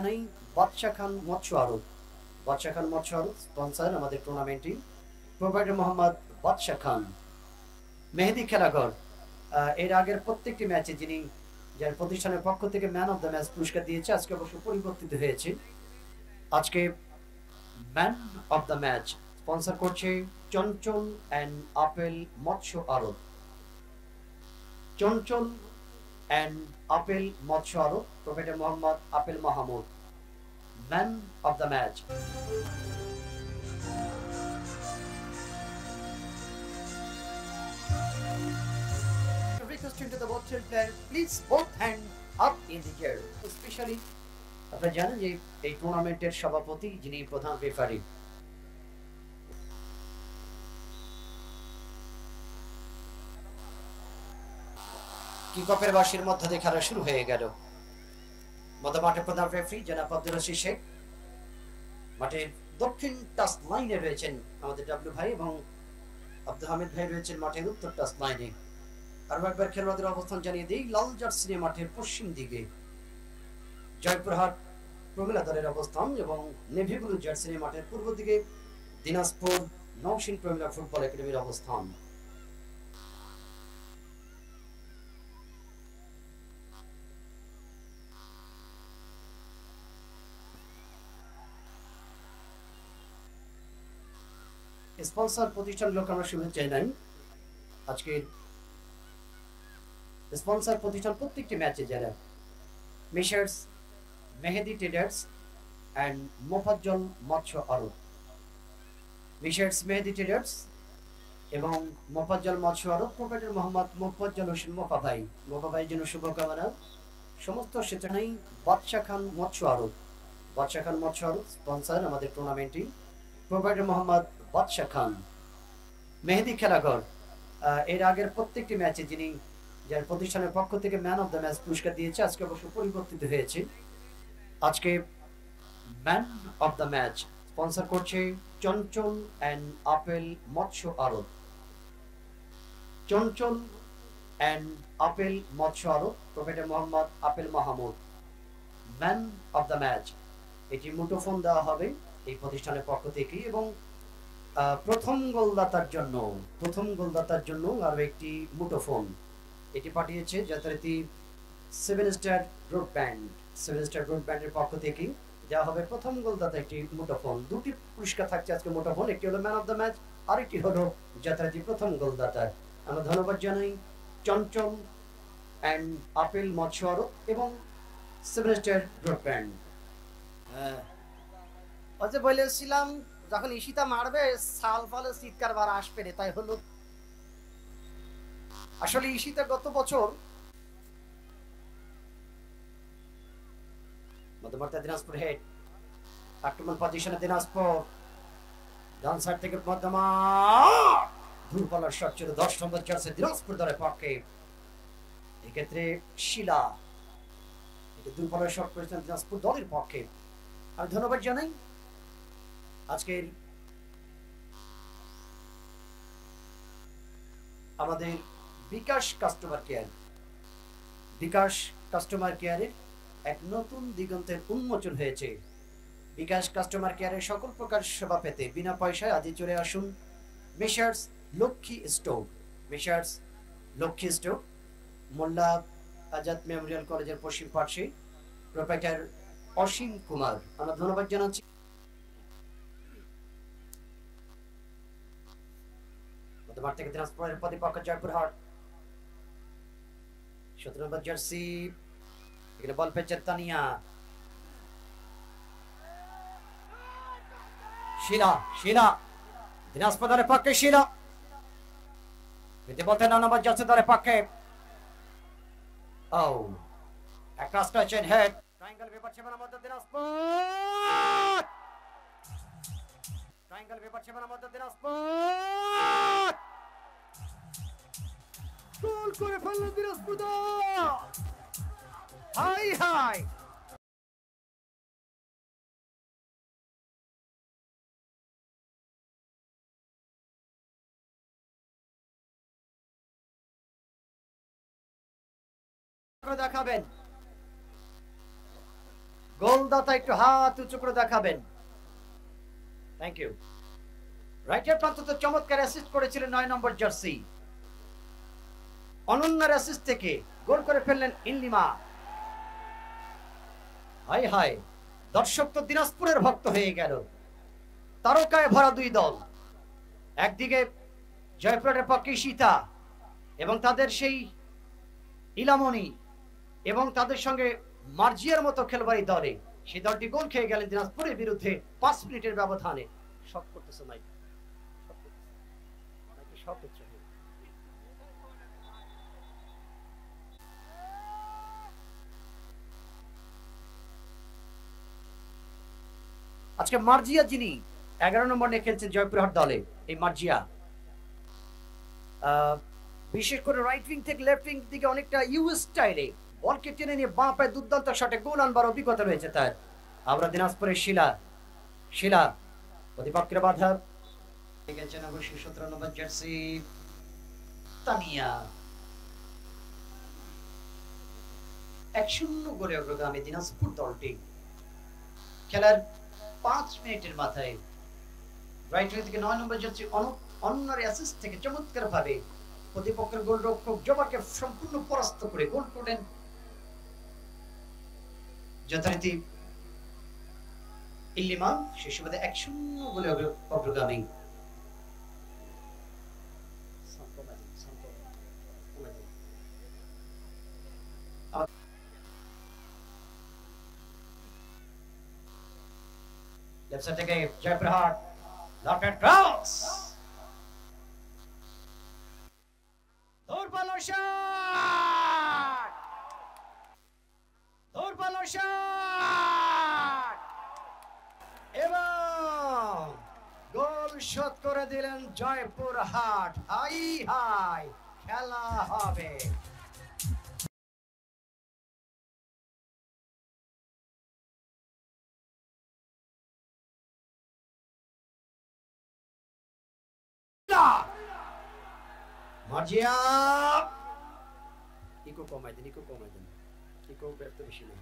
জানাই বাদশা খান মৎস্য আড়ত। বাদশা খান মৎস্য আড়ত স্পন্সর আমাদের টুর্নামেন্টটি। প্রোভাইডার মোহাম্মদ বাদশা খান। মেহেদী খেলাঘর এর আগের প্রত্যেকটি ম্যাচে যিনি যার প্রতিষ্ঠানের পক্ষ থেকে ম্যান অফ দ্য ম্যাচ পুরস্কার দিয়েছে, আজকে অবশ্য পরিবর্তিত হয়েছে। আজকে man of the match sponsor করছে চঞ্চল অ্যান্ড আপেল মৎস্য আড়ত। চঞ্চল অ্যান্ড আপেল মৎস্য আড়ত, provider Mohammad apple Mahmud. Man of the match. Requesting to the bottle player, please both hand up in the air. Especially আপনারা জানেন যে এই টুর্নামেন্টের সভাপতি যিনি প্রধান রেফারি। কিকঅফের বাঁশির মধ্য দিয়ে খেলা শুরু হয়ে গেল। মধ্যমাঠে প্রধান রেফারি জনাব আব্দুল রশিদ শেখ। মাঠের দক্ষিণ টাচ লাইনে রয়েছেন আমাদের ডাব্লু ভাই এবং আব্দুল হামিদ ভাই রয়েছেন মাঠের উত্তর টাচ লাইনে। আরও একবার খেলোয়াড়দের অবস্থান জানিয়ে দিই, লাল জার্সি নিয়ে মাঠের পশ্চিম দিকে জয়পুরহাট প্রমিলা দলের অবস্থান এবং নেভি ব্লু জার্সি নিয়ে মাঠের পূর্ব দিকে দিনাজপুর নওশিন প্রমিলা ফুটবল একাডেমির অবস্থান। স্পন্সর প্রতিষ্ঠানগুলোকে আমরা শুভেচ্ছা জানাই। আজকের স্পন্সর প্রতিষ্ঠান প্রত্যেকটি ম্যাচে যারা মিশার্স মেহেদি ট্রেডার্স অ্যান্ড মোফাজ্জল মৎস্য আড়ত। মিশার্স মেহেদি ট্রেডার্স এবং মোফাজ্জল মৎস্য আড়ত, প্রোভাইডার মোহাম্মদ মোফাজ্জল হোসেন মোফা ভাই। মোফা ভাইয়ের জন্য শুভকামনা। সমস্ত স্বেচ্ছানাই বাদশা খান মৎস্য আড়ত। বাদশা খান মৎস্য আড়ত স্পন্সর আমাদের টুর্নামেন্টটি। প্রোভাইডার মোহাম্মদ বাদশা খান। মেহেদী খেলাঘর এর আগের প্রত্যেকটি ম্যাচে যিনি যার প্রতিষ্ঠানের পক্ষ থেকে ম্যান অফ দ্য ম্যাচ পুরস্কার দিয়েছে, আজকে অবশ্য পরিবর্তিত হয়েছে। আজকে man of the match sponsor করছে চঞ্চল অ্যান্ড আপেল মৎস্য আড়ত। চঞ্চল অ্যান্ড আপেল মৎস্য আড়ত, provider Mohammad apple Mahmud. Man of the match. এটি মুঠোফোন দেওয়া হবে এই প্রতিষ্ঠানের পক্ষ থেকে এবং প্রথম গোলদাতার জন্য আরো একটি মুঠোফোন এটি পাঠিয়েছে যথারীতি সেভেন স্টার ব্রডব্যান্ডের পক্ষ থেকে দেওয়া হবে প্রথম গোলদাতা একটি মুঠোফোন। দুটি পুরস্কার থাকছে আজকে মুঠোফোন, একটি হলো ম্যান অফ দ্য ম্যাচ, আরেকটি হলো যথারীতি প্রথম গোলদাতা। আমরা ধন্যবাদ জানাই চঞ্চল অ্যান্ড আপেল মৎস্য আড়ত এবং সেভেন স্টার ব্রডব্যান্ড। যে বলেছিলাম যখন ঈশিতা মারবে সাল ফালে চিৎকার বার আসবে রে, তাই হলো। আসলে ঈশিতা গত বছর মধ্যমাঠে দিনাজপুর হেড আক্রমণ পজিশনে দিনাজপুর ডান সাইড থেকে মধ্যমাঠ দূরপাল্লার শট ছিল 10 নম্বর জার্সি দিনাজপুর দলের পক্ষে। এক্ষেত্রে শিলা এটা দূরপাল্লার শট করেছেন দিনাজপুর দলের পক্ষে। আমি ধন্যবাদ জানাই আজকের আমাদের বিকাশ কাস্টমার কেয়ারের এক নতুন দিগন্তের উন্মোচন হয়েছে। বিকাশ কাস্টমার কেয়ারের সকল প্রকার সেবা পেতে বিনা পয়সায় আজই চলে আসুন মেসার্স লক্ষ্মী স্টোর মোল্লা আজাদ মেমোরিয়াল কলেজের পশ্চিম পার্শ্বে। প্রোপাইটার অসীম কুমার। আমরা ধন্যবাদ জানাচ্ছি। মধ্যমাঠ থেকে দিনাজপুরের প্রতিপক্ষ জয়পুরহাট 17 নম্বর জার্সি, এখানে বল পেয়েছেন তানিয়া। শিলা দিনাজপুর দলের পক্ষে শিলা বলতে 9 নম্বর জার্সি দলের পক্ষে। ও একটা স্ট্রেচেন হেড ট্রায়াঙ্গেল পেপার সেভেন মধ্যে দিনাজপুর গোল করে ফেললেন দিনাজপুর দল। হাই দেখাবেন গোলদাতা একটু হাত উঁচু করে দেখাবেন। Thank you. রাইটের প্রান্ততে চমৎকার অ্যাসিস্ট করেছিলেন 9 নম্বর জার্সি অনন্যার অ্যাসিস্ট থেকে গোল করে ফেললেন ইনলিমা। হাই হাই, দর্শক তো দিনাজপুরের ভক্ত হয়ে গেল। তারকায় ভরা দুই দল, একদিকে জয়পুরের পক্ষে সীতা এবং তাদের সেই ইলামনি এবং তাদের সঙ্গে মার্জিয়ার মতো খেলোয়াড়ি দলে, সেই দলটি গোল খেয়ে গেলেন দিনাজপুরের বিরুদ্ধে 5 মিনিটের ব্যবধানে। সব করতেছে নাই, সব হচ্ছে। আজকে মার্জিয়া যিনি 11 নম্বর নিয়ে খেলছেন জয়পুরহাট দলে, এই মার্জিয়া বিশেষ করে রাইট উইং থেকে লেফট উইং দিকে অনেকটা ইউএস স্টাইলে বলকে টেনে নিয়ে বাঁ পায়ে দুর্দান্ত শটে গোল আনবার অভিজ্ঞতা রয়েছে তার। আমরা দিনাজপুরের শিলা প্রতিপক্ষের বাধা গেছেন অবশ্যই 17 নম্বর জার্সি তানিয়া। 1-0 গোলে অগ্রগামী দিনাজপুর দলটি। খেলার 5 মিনিটের মাথায় রাইট উইং থেকে 9 নম্বর জার্সি অন্যের অ্যাসিস্ট থেকে চমৎকার ভাবে প্রতিপক্ষের গোলরক্ষক জবাকে সম্পূর্ণ পরাস্ত করে গোল করলেন যথারীতি ইল্লিমা। সেই সুবাদে 1-0 গোলে অগ্রগামী। লেফট সাইড থেকে জয়পুরহাট লকেট ক্রস দুর্বল শট এবং গোল শোধ করে দিলেন জয়পুরহাট। হাই হাই, খেলা হবে। মার্জিয়া ইকো কমাই দেন, ইকো এত বেশি নেই।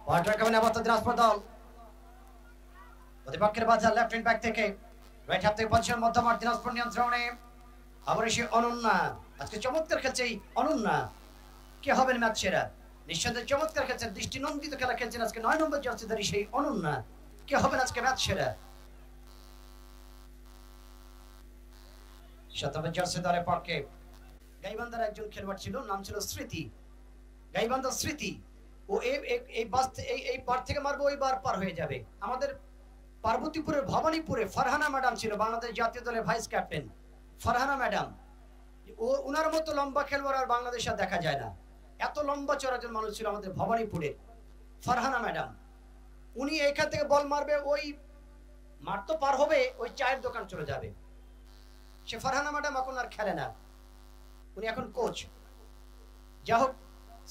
ওয়াটার কামিং আবার দিনাজপুর দল প্রতিপক্ষের বাজার লেফট উইং ব্যাক থেকে রাইট হাফ থেকে পজিশন মধ্যমাঠ দিনাজপুর নিয়ন্ত্রণে। আবার এসে অনন্যা, আজকে চমৎকার খেলছে এই অনন্যা। কে হবেন ম্যাচ সেরা? নিঃসন্দেহে চমৎকার খেলছেন, দৃষ্টিনন্দিত খেলা খেলছেন আজকে 9 নম্বর জার্সিধারী সেই অনন্যা। কে হবেন আজকে ম্যাচ সেরা? 7 নম্বর জার্সি দলের পক্ষে গাইবান্ধার একজন খেলোয়াড় ছিল, নাম ছিল স্মৃতি, গাইবান্ধা স্মৃতি। ও এই পার থেকে মারবো, ওই বার পার হয়ে যাবে। আমাদের পার্বতীপুরের ভবানীপুরে ফারহানা ম্যাডাম ছিল, বাংলাদেশ জাতীয় দলের ভাইস ক্যাপ্টেন ফারহানা ম্যাডাম। ও উনার মতো লম্বা খেলোয়াড় আর বাংলাদেশে দেখা যায় না। এত লম্বা চড়া একজন মানুষ ছিল আমাদের ভবানীপুরের ফারহানা ম্যাডাম। উনি এখান থেকে বল মারবে, ওই মাঠ তো পার হবে, ওই চায়ের দোকান চলে যাবে। সে ফারহানা ম্যাডাম এখন আর খেলে না, উনি এখন কোচ। যা হোক,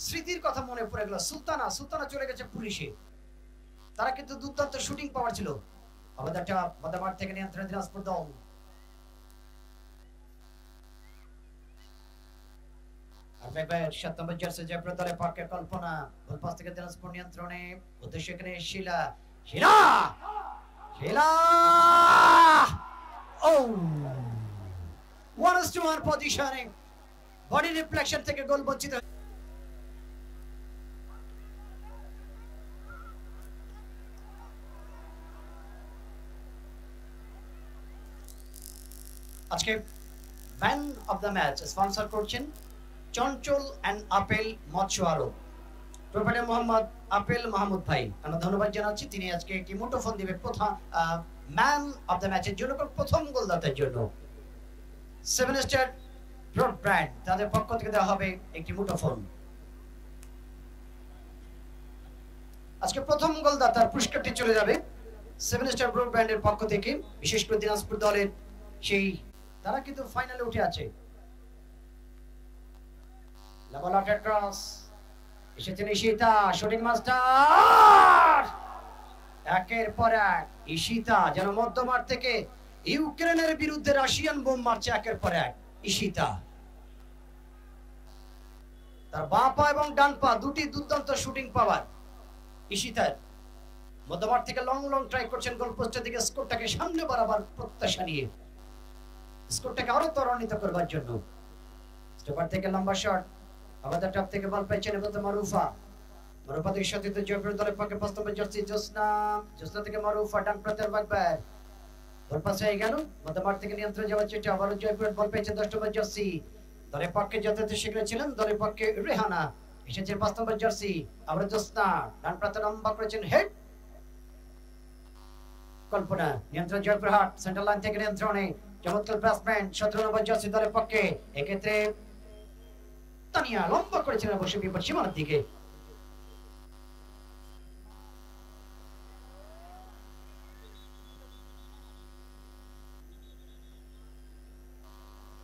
স্মৃতির কথা মনে পড়ে গেল। সুলতানা চলে গেছে পুলিশে। তারা কিন্তু দুর্দান্ত শুটিং পাওয়ার ছিল। আমাদের একটা বাদামার থেকে নিয়ন্ত্রণ দিনাজপুর দল। আর একবার 7 নম্বর জার্সি জয়পুর দলের পক্ষে কল্পনা, গোল পাস থেকে দিনাজপুর নিয়ন্ত্রণে। উদ্দেশ্য এখানে শিলা। ও 1-1 পজিশনে বডি রিফ্লেকশন থেকে গোল বঞ্চিত। আজকে man of the match sponsor করছেন চঞ্চল এন্ড আপেল মৎস্য আড়ত, প্রোপাইটার মোহাম্মদ আপেল মাহমুদ ভাই। আমরা ধন্যবাদ জানাচ্ছি, তিনি আজকে একটি মুঠোফোন দিবেন প্রথম ম্যান অফ দ্য ম্যাচের জন্য, প্রথম গোলদাতার জন্য। 7 স্টার ব্রডব্যান্ড তাদের পক্ষ থেকে দেওয়া হবে একটি মুঠোফোন। আজকে প্রথম গোলদাতার পুরস্কারটি চলে যাবে 7 স্টার ব্রডব্যান্ডের পক্ষ থেকে, বিশেষ করে দিনাজপুর দলের সেই, তারা কিন্তু ফাইনালে উঠে আছে। লাভালাটের ক্রস এসেছেন ঈশিতা, শুটিং মাস্টার, একের পর এক ঈশিতা যেন মধ্যমাঠ থেকে ইউক্রেনের বিরুদ্ধে রাশিয়ান বোম মারছে একের পর এক। ঈশিতা তার বাঁ পা এবং ডান পা দুটি দুর্দান্ত শুটিং পাওয়ার। ঈশিতার মধ্যমাঠ থেকে লং লং ট্রাই করছেন গোল পোস্টের দিকে, স্কোরটাকে সামনে বাড়াবার প্রত্যাশা নিয়ে, স্কোরটাকে আরো ত্বরান্বিত করবার জন্য। স্টোপার থেকে লম্বা শট, আমাদের টপ থেকে বল পাইছেন এবং মারুফা, মারুফা থেকে সতীর্থ জয়পুর দলের পক্ষে ৫ নম্বর জার্সি জোসনা, জোসনা থেকে মারুফা ডান প্রান্তের বাগবার, বল পাস হয়ে গেল মধ্যমাঠ থেকে নিয়ন্ত্রণ যাওয়ার চেষ্টা, আবারও জয়পুর বল পেয়েছে ১০ নম্বর জার্সি দলের পক্ষে যথাযথ শিখরে ছিলেন দলের পক্ষে রেহানা, এসেছে ৫ নম্বর জার্সি, আবার জোসনা ডান প্রান্তে লম্বা করেছেন হেড, কল্পনা নিয়ন্ত্রণ জয়পুরহাট সেন্টার লাইন থেকে নিয়ন্ত্রণে চমৎকার ব্যাটসম্যান ১৭ নম্বর জার্সি দলের পক্ষে, এক্ষেত্রে তানিয়া লম্বা করেছিলেন অবশ্য বিপদ সীমানার দিকে।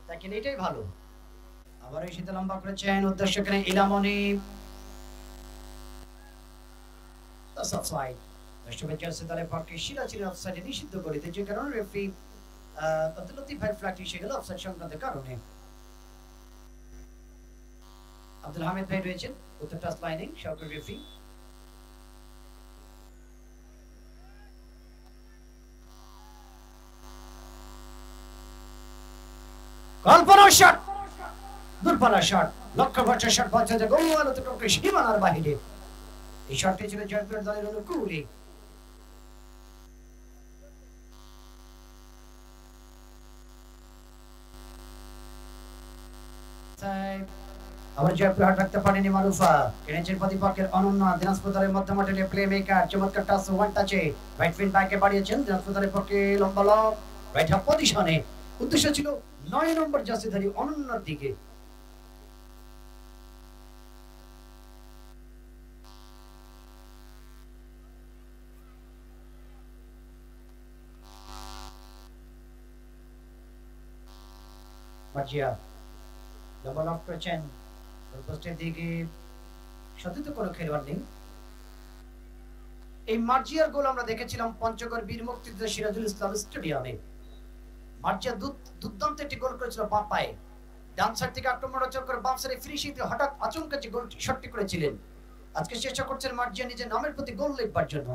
দেখেন এটাই ভালো, আবার এই শীতে লম্বা করেছেন উদ্দেশ্য করে ইলামনি, অফসাইড রাষ্ট্রপতি জার্সি দলের পক্ষে শিলা ছিলেন অফসাইডে নিষিদ্ধ করিতে, যে কারণে রেফারি লতিফ ভাই ফ্ল্যাগ এসে গেল অফসাইড সংক্রান্ত কারণে। আব্দুল হামিদ ভাই রয়েছেন উত্তর টাচ লাইনে সহকারী রেফারি। কল্পনা শট, দূরপাল্লা শট, লক্ষ্যভ্রষ্ট শট, বলছে যে গোল অতটুকু সীমানার বাহিরে। এই শটটি ছিল জয়পুর দলের অনুকূলে। আবার জয়পুরহাট রাখতে পারেনি মারুফা, এনেছেন প্রতিপক্ষের অনন্য দিনাজপুর দলের মধ্যমাঠের প্লে মেকার, চমৎকার টাচ ওয়ান টাচে রাইট ফিল্ড ব্যাকে বাড়িয়েছেন দিনাজপুর দলের পক্ষে লম্বা লব রাইট হাফ পজিশনে, উদ্দেশ্য ছিল ৯ নম্বর জার্সিধারী অনন্যার দিকে। মার্জিয়া লম্বা লব করেছেন পোস্টের দিকে, সতীর্থ কোনো খেলোয়াড় নেই। এই মার্জিয়ার গোল আমরা দেখেছিলাম পঞ্চগড় বীর মুক্তিযোদ্ধা সিরাজুল ইসলাম স্টেডিয়ামে। মার্জিয়া দুর্দান্ত একটি গোল করেছিল বাঁ পায়ে, ডান সাইড থেকে আক্রমণ রচনা করে বাম সাইডে ফিনিশিং দিয়ে হঠাৎ আচমকা যে গোল শটটি করেছিলেন। আজকে চেষ্টা করছেন মার্জিয়া নিজের নামের প্রতি গোল লিখবার জন্য।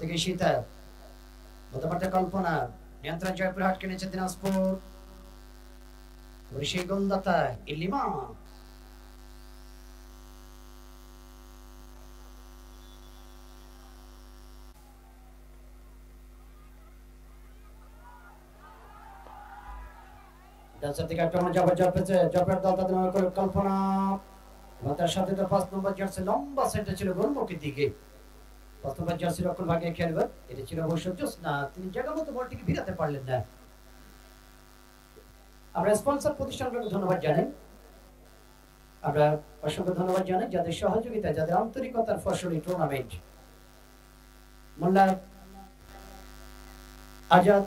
থেকে সীতা মধ্যমাঠে কল্পনা, নিয়ন্ত্রণ জয়পুরহাটকে নিয়েছে দিনাজপুর, সেই গোলদাতা ইলিমা, কল্পনা তার সাথে তো ৫ নম্বর জার্সি লম্বা সেন্টার ছিল গোলমুখের দিকে, ৫ নম্বর জার্সি রক্ষণ ভাগে খেলবেন, এটা ছিল অবশ্য জোসনা, তিনি জায়গা মতো বলটিকে ভিড়াতে পারলেন না। আমরা স্পন্সর প্রতিষ্ঠানগুলোকে ধন্যবাদ জানাই, আমরা অসংখ্য ধন্যবাদ জানাই যাদের সহযোগিতা, যাদের আন্তরিকতার ফসল এই টুর্নামেন্ট। মোল্লা আজাদ,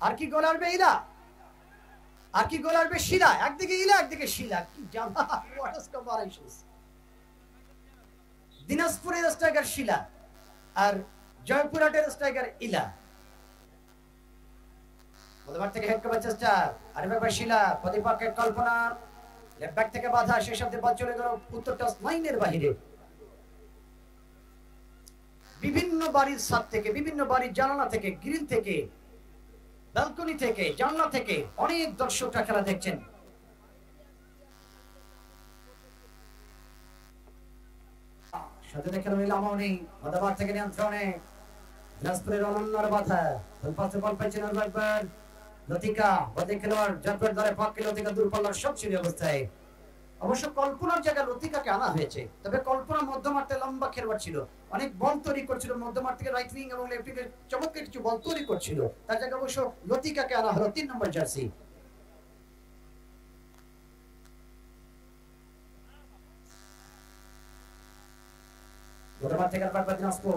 আর কি গোল আসবে ইলা, আর কি গোল আসবে শিলা, একদিকে ইলা একদিকে শিলা, কি জামা, হোয়াট ইজ কম্পারিশনস। দিনাজপুরের স্ট্রাইকার শিলা আর জয়পুরহাটের স্ট্রাইকার ইলা, মধ্যমাঠ থেকে হেড করার চেষ্টা, আরেকবার শিলা, প্রতিপক্ষের কল্পনা লেফট ব্যাক থেকে বাধা, সেই শব্দে বল চলে গেল উত্তর টাচ লাইনের বাহিরে। বিভিন্ন বাড়ির ছাদ থেকে, বিভিন্ন বাড়ির জানালা থেকে, গ্রিল থেকে, ব্যালকনি থেকে, জানলা থেকে অনেক দর্শকরা খেলা দেখছেন। সাথে দেখে রইলামও নেই, মধ্যমাঠ থেকে নিয়ন্ত্রণে দিনাজপুরের অনন্যার বাধা, পাশে বল পাইছেন একবার লতিকা, বদে খেলোয়াড় জয়পুর দলের পক্ষে লতিকা দূরপাল্লার শক্তিশালী অবস্থায়। অবশ্য কল্পনার জায়গায় লতিকাকে আনা হয়েছে, তবে কল্পনা মধ্যমাঠে লম্বা খেলোয়াড় ছিল, অনেক বল তৈরি করছিল মধ্যমাঠ থেকে রাইট উইং এবং লেফট উইং চমৎকার কিছু বল তৈরি করছিল, তার জায়গায় অবশ্য লতিকাকে আনা হলো ৩ নম্বর জার্সি। মধ্যমাঠ থেকে একবার দিনাজপুর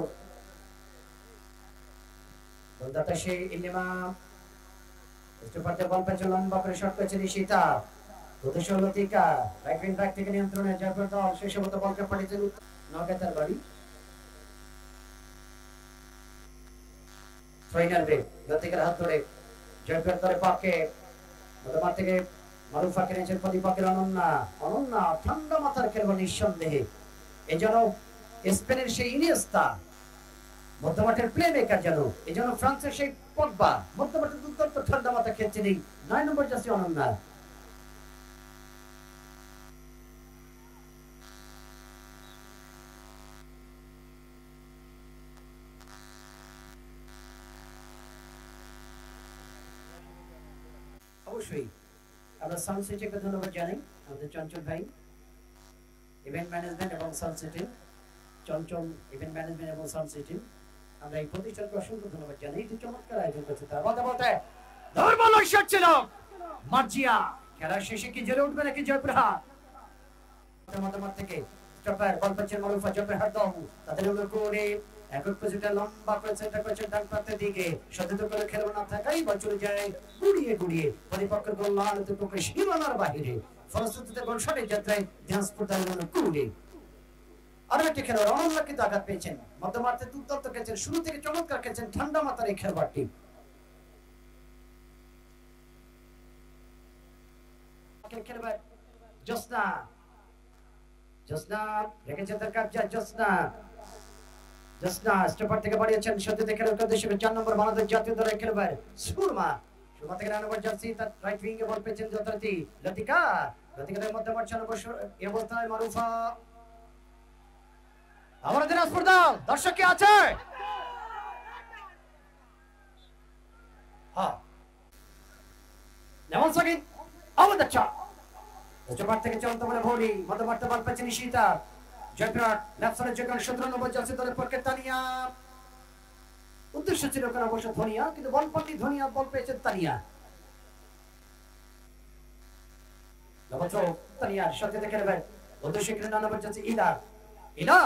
গোলদাতা সেই ইলিমা, বল পেয়েছে লম্বা করে শট করেছে নিশিতা, উদ্দেশ্য লতিকা, রাইট উইং ব্যাক থেকে নিয়ন্ত্রণে জয়পুর দল, শেষ মতো বলকে পাঠিয়েছেন নগাতার বাড়ি, ফাইনাল রে লতিকার হাত ধরে জয়পুর দলের পক্ষে মধ্যমাঠ থেকে মারুফা কিনেছেন প্রতিপক্ষের অনন্যা। অনন্যা ঠান্ডা মাথার খেলবো নিঃসন্দেহে। এই যেন স্পেনের সেই ইনিয়েস্তা, মধ্যমাঠের প্লে মেকার যেন, এই যেন ফ্রান্সের সেই পগবা, মধ্যমাঠের দুর্দান্ত ঠান্ডা মাথা খেলছেন এই 9 নম্বর জার্সি অনন্যা। অবশ্যই আমরা সানসিটিকে ধন্যবাদ জানাই, আমাদের চঞ্চল ভাই, ইভেন্ট ম্যানেজমেন্ট এবং সানসিটি, চঞ্চল ইভেন্ট ম্যানেজমেন্ট এবং সানসিটি, আমরা এই প্রতিষ্ঠানকে অসংখ্য ধন্যবাদ জানাই। এটি চমৎকার আয়োজন করছে। তার বলতে বলতে ধর্মলয় শট ছিল মার্জিয়া। খেলা শেষে কি জেলে উঠবে নাকি জয়প্রহাট? মতামত থেকে স্টপার বল পাচ্ছেন মারুফা, জয়প্রহাট দল তাদের করে একক পজিশনে লম্বা করে সেন্টার করেছেন ডান প্রান্তের দিকে। সচেতন করে খেলোয়াড় না থাকাই বল চলে যায় গুড়িয়ে গুড়িয়ে প্রতিপক্ষের গোল লাল দুটোকে সীমানার বাহিরে। ফলশ্রুতিতে গোল শটের যাত্রায় দিনাজপুর তাদের কুড়ে। আরো একটি খেলোয়াড় অনন্যা কিন্তু আঘাত পেয়েছেন। মধ্যমাঠে দুর্দান্ত খেলছেন, শুরু থেকে চমৎকার খেলছেন ঠান্ডা মাথার এই খেলোয়াড়টি। খেলোয়াড় জোসনা, জোসনা রেখেছেন তার কাবজা। জোসনা, জোসনা স্টপার থেকে বাড়িয়েছেন সত্যি খেলোয়াড় উদ্দেশ্যে 4 নম্বর বাংলাদেশ জাতীয় দলের খেলোয়াড় সুরমা। সুরমা থেকে 9 নম্বর জার্সি তার রাইট উইং এ বল পেয়েছেন যথারীতি লতিকা। লতিকাদের মধ্যে মারছেন অবশ্য এই অবস্থায় মারুফা। আমার দিনাজপুর দল দর্শক কি আছে? হ্যাঁ, যেমন সঙ্গী আমাদের চা উচ্চপাঠ থেকে চলতে বলে ভরি মধ্যমাঠে বল পেয়েছেন নিশিতা। জয়প্রহাট লেফট সাইডে 17 নম্বর জার্সি দলের পক্ষে তানিয়া। উদ্দেশ্য ছিল কেন অবশ্য ধনিয়া, কিন্তু বল পাল্টি ধনিয়া, বল পেয়েছেন তানিয়া। তানিয়ার সাথে দেখে নেবেন উদ্দেশ্য 9 নম্বর জার্সি ইলা। ইলা